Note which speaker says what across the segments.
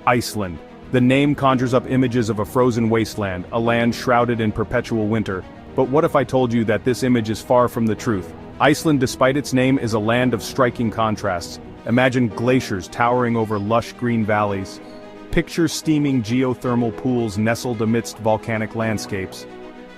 Speaker 1: Iceland. The name conjures up images of a frozen wasteland, a land shrouded in perpetual winter. But what if I told you that this image is far from the truth? Iceland, despite its name, is a land of striking contrasts. Imagine glaciers towering over lush green valleys. Picture steaming geothermal pools nestled amidst volcanic landscapes.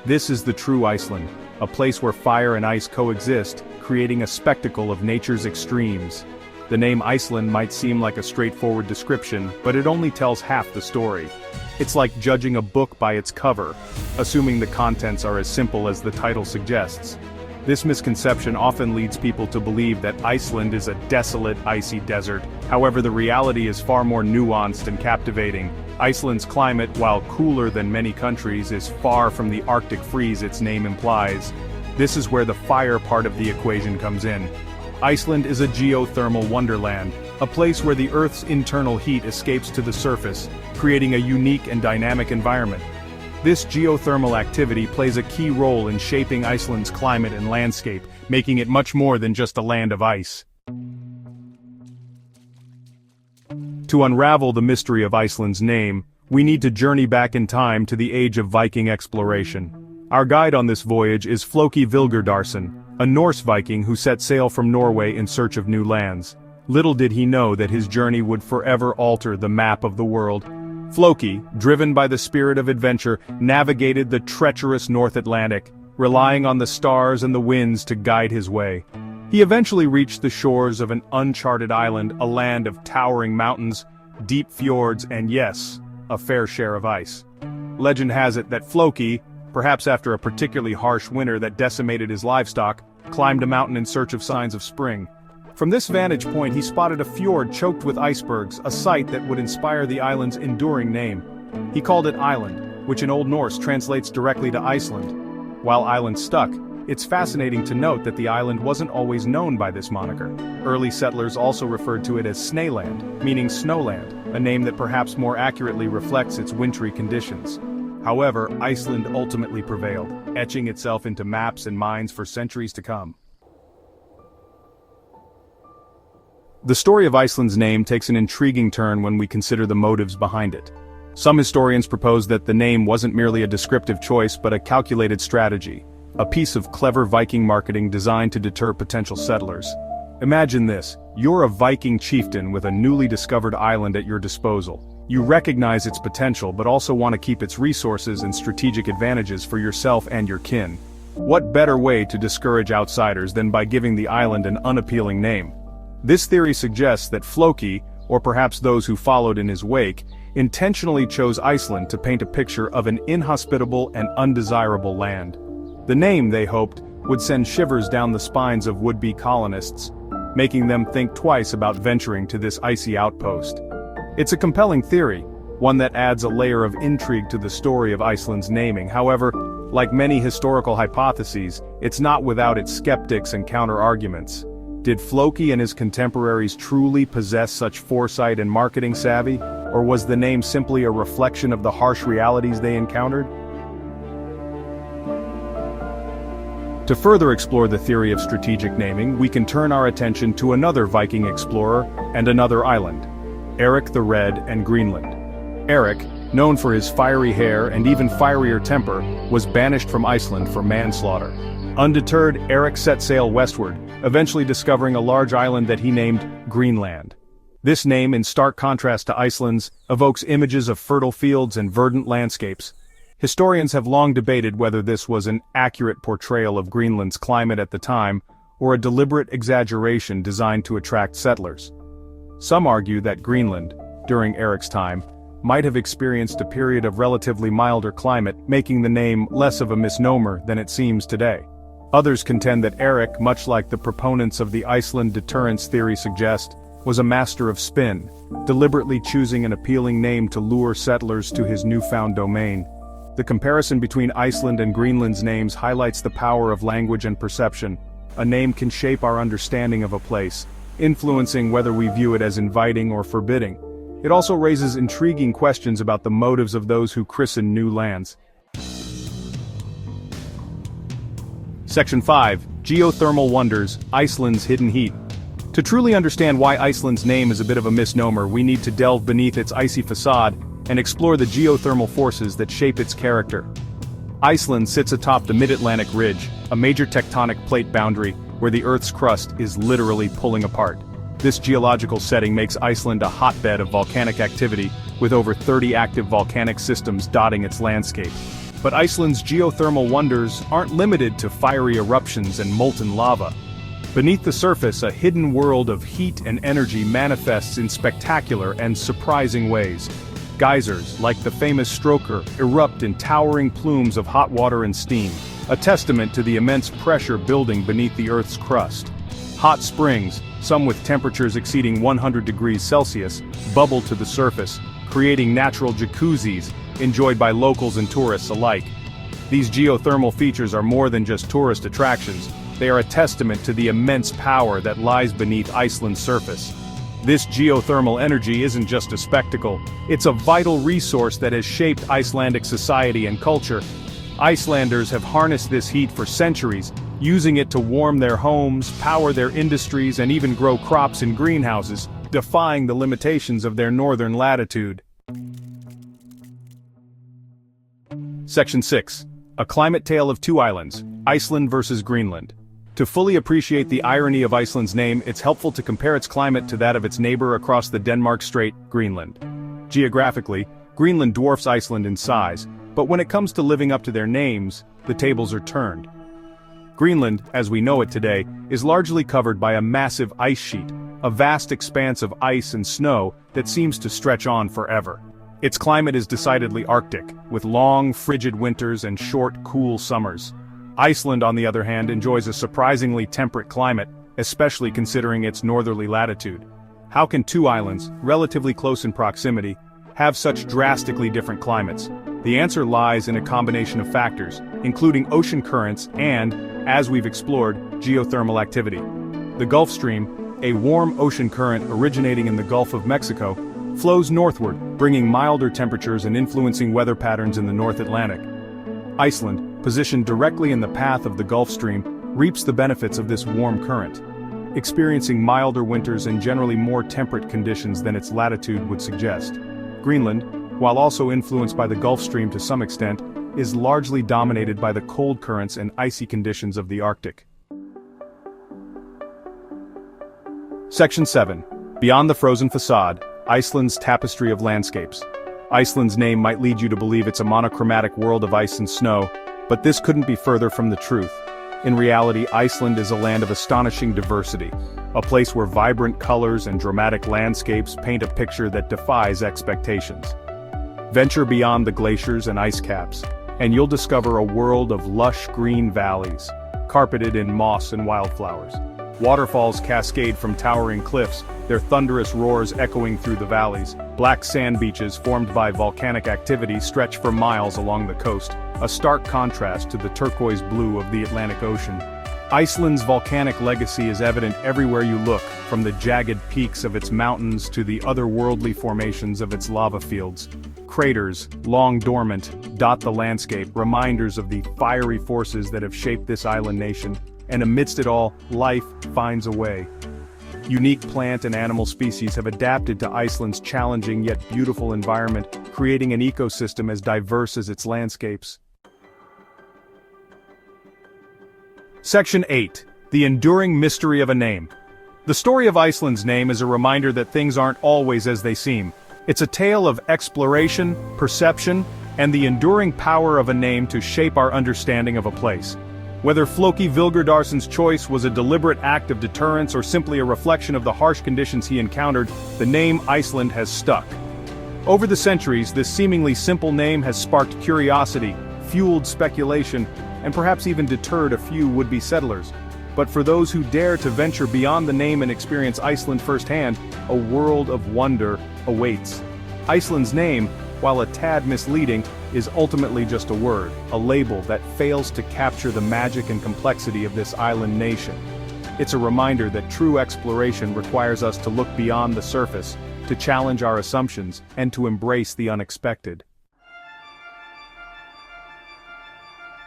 Speaker 1: This is the true Iceland, a place where fire and ice coexist, creating a spectacle of nature's extremes. The name Iceland might seem like a straightforward description, but it only tells half the story. It's like judging a book by its cover, assuming the contents are as simple as the title suggests. This misconception often leads people to believe that Iceland is a desolate, icy desert. However, the reality is far more nuanced and captivating. Iceland's climate, while cooler than many countries, is far from the Arctic freeze its name implies. This is where the fire part of the equation comes in. Iceland is a geothermal wonderland, a place where the Earth's internal heat escapes to the surface, creating a unique and dynamic environment. This geothermal activity plays a key role in shaping Iceland's climate and landscape, making it much more than just a land of ice. To unravel the mystery of Iceland's name, we need to journey back in time to the age of Viking exploration. Our guide on this voyage is Floki Vilgerdarson, a Norse Viking who set sail from Norway in search of new lands. Little did he know that his journey would forever alter the map of the world. Floki, driven by the spirit of adventure, navigated the treacherous North Atlantic, relying on the stars and the winds to guide his way. He eventually reached the shores of an uncharted island, a land of towering mountains, deep fjords, and yes, a fair share of ice. Legend has it that Floki, perhaps after a particularly harsh winter that decimated his livestock, climbed a mountain in search of signs of spring. From this vantage point he spotted a fjord choked with icebergs, a sight that would inspire the island's enduring name. He called it Island, which in Old Norse translates directly to Iceland. While Island stuck, it's fascinating to note that the island wasn't always known by this moniker. Early settlers also referred to it as Snæland, meaning snowland, a name that perhaps more accurately reflects its wintry conditions. However, Iceland ultimately prevailed, etching itself into maps and minds for centuries to come. The story of Iceland's name takes an intriguing turn when we consider the motives behind it. Some historians propose that the name wasn't merely a descriptive choice but a calculated strategy, a piece of clever Viking marketing designed to deter potential settlers. Imagine this: you're a Viking chieftain with a newly discovered island at your disposal. You recognize its potential but also want to keep its resources and strategic advantages for yourself and your kin. What better way to discourage outsiders than by giving the island an unappealing name? This theory suggests that Floki, or perhaps those who followed in his wake, intentionally chose Iceland to paint a picture of an inhospitable and undesirable land. The name, they hoped, would send shivers down the spines of would-be colonists, making them think twice about venturing to this icy outpost. It's a compelling theory, one that adds a layer of intrigue to the story of Iceland's naming. However, like many historical hypotheses, it's not without its skeptics and counter-arguments. Did Floki and his contemporaries truly possess such foresight and marketing savvy, or was the name simply a reflection of the harsh realities they encountered? To further explore the theory of strategic naming, we can turn our attention to another Viking explorer and another island: Eric the Red and Greenland. Eric, known for his fiery hair and even fierier temper, was banished from Iceland for manslaughter. Undeterred, Eric set sail westward, eventually discovering a large island that he named Greenland. This name, in stark contrast to Iceland's, evokes images of fertile fields and verdant landscapes. Historians have long debated whether this was an accurate portrayal of Greenland's climate at the time, or a deliberate exaggeration designed to attract settlers. Some argue that Greenland, during Eric's time, might have experienced a period of relatively milder climate, making the name less of a misnomer than it seems today. Others contend that Eric, much like the proponents of the Iceland deterrence theory suggest, was a master of spin, deliberately choosing an appealing name to lure settlers to his newfound domain. The comparison between Iceland and Greenland's names highlights the power of language and perception. A name can shape our understanding of a place, influencing whether we view it as inviting or forbidding. It also raises intriguing questions about the motives of those who christen new lands. Section 5. Geothermal Wonders, Iceland's Hidden Heat. To truly understand why Iceland's name is a bit of a misnomer, we need to delve beneath its icy facade and explore the geothermal forces that shape its character. Iceland sits atop the mid-Atlantic ridge, a major tectonic plate boundary where the Earth's crust is literally pulling apart. This geological setting makes Iceland a hotbed of volcanic activity, with over 30 active volcanic systems dotting its landscape. But Iceland's geothermal wonders aren't limited to fiery eruptions and molten lava. Beneath the surface, a hidden world of heat and energy manifests in spectacular and surprising ways. Geysers, like the famous Stroker, erupt in towering plumes of hot water and steam, a testament to the immense pressure building beneath the Earth's crust. Hot springs, some with temperatures exceeding 100 degrees Celsius, bubble to the surface, creating natural jacuzzis enjoyed by locals and tourists alike. These geothermal features are more than just tourist attractions, they are a testament to the immense power that lies beneath Iceland's surface. This geothermal energy isn't just a spectacle, it's a vital resource that has shaped Icelandic society and culture. Icelanders have harnessed this heat for centuries, using it to warm their homes, power their industries, and even grow crops in greenhouses, defying the limitations of their northern latitude. Section 6. A climate tale of two islands, Iceland versus Greenland. To fully appreciate the irony of Iceland's name, it's helpful to compare its climate to that of its neighbor across the Denmark Strait, Greenland. Geographically, Greenland dwarfs Iceland in size, but when it comes to living up to their names, the tables are turned. Greenland, as we know it today, is largely covered by a massive ice sheet, a vast expanse of ice and snow that seems to stretch on forever. Its climate is decidedly Arctic, with long, frigid winters and short, cool summers. Iceland, on the other hand, enjoys a surprisingly temperate climate, especially considering its northerly latitude. How can two islands, relatively close in proximity, have such drastically different climates? The answer lies in a combination of factors, including ocean currents and, as we've explored, geothermal activity. The Gulf Stream, a warm ocean current originating in the Gulf of Mexico, flows northward, bringing milder temperatures and influencing weather patterns in the North Atlantic. Iceland, positioned directly in the path of the Gulf Stream, reaps the benefits of this warm current, experiencing milder winters and generally more temperate conditions than its latitude would suggest. Greenland, while also influenced by the Gulf Stream to some extent, is largely dominated by the cold currents and icy conditions of the Arctic. Section 7. Beyond the frozen facade, Iceland's tapestry of landscapes. Iceland's name might lead you to believe it's a monochromatic world of ice and snow, but this couldn't be further from the truth. In reality, Iceland is a land of astonishing diversity, a place where vibrant colors and dramatic landscapes paint a picture that defies expectations. Venture beyond the glaciers and ice caps, and you'll discover a world of lush green valleys, carpeted in moss and wildflowers. Waterfalls cascade from towering cliffs, their thunderous roars echoing through the valleys. Black sand beaches formed by volcanic activity stretch for miles along the coast, a stark contrast to the turquoise blue of the Atlantic Ocean. Iceland's volcanic legacy is evident everywhere you look, from the jagged peaks of its mountains to the otherworldly formations of its lava fields. Craters, long dormant, dot the landscape, reminders of the fiery forces that have shaped this island nation. And amidst it all, life finds a way. Unique plant and animal species have adapted to Iceland's challenging yet beautiful environment, creating an ecosystem as diverse as its landscapes. Section 8. The enduring mystery of a name. The story of Iceland's name is a reminder that things aren't always as they seem. It's a tale of exploration, perception, and the enduring power of a name to shape our understanding of a place. Whether Floki Vilgerdarsson's choice was a deliberate act of deterrence or simply a reflection of the harsh conditions he encountered, the name Iceland has stuck. Over the centuries, this seemingly simple name has sparked curiosity, fueled speculation, and perhaps even deterred a few would-be settlers. But for those who dare to venture beyond the name and experience Iceland firsthand, a world of wonder awaits. Iceland's name, while a tad misleading, is ultimately just a word, a label that fails to capture the magic and complexity of this island nation. It's a reminder that true exploration requires us to look beyond the surface, to challenge our assumptions, and to embrace the unexpected.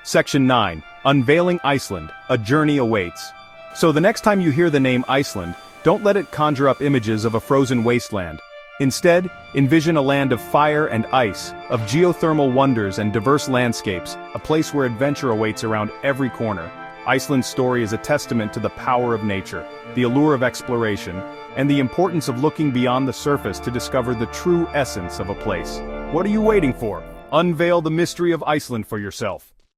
Speaker 1: Section 9. Unveiling Iceland, a journey awaits. So the next time you hear the name Iceland, Don't let it conjure up images of a frozen wasteland. Instead, envision a land of fire and ice, of geothermal wonders and diverse landscapes, a place where adventure awaits around every corner. Iceland's story is a testament to the power of nature, the allure of exploration, and the importance of looking beyond the surface to discover the true essence of a place. What are you waiting for? Unveil the mystery of Iceland for yourself.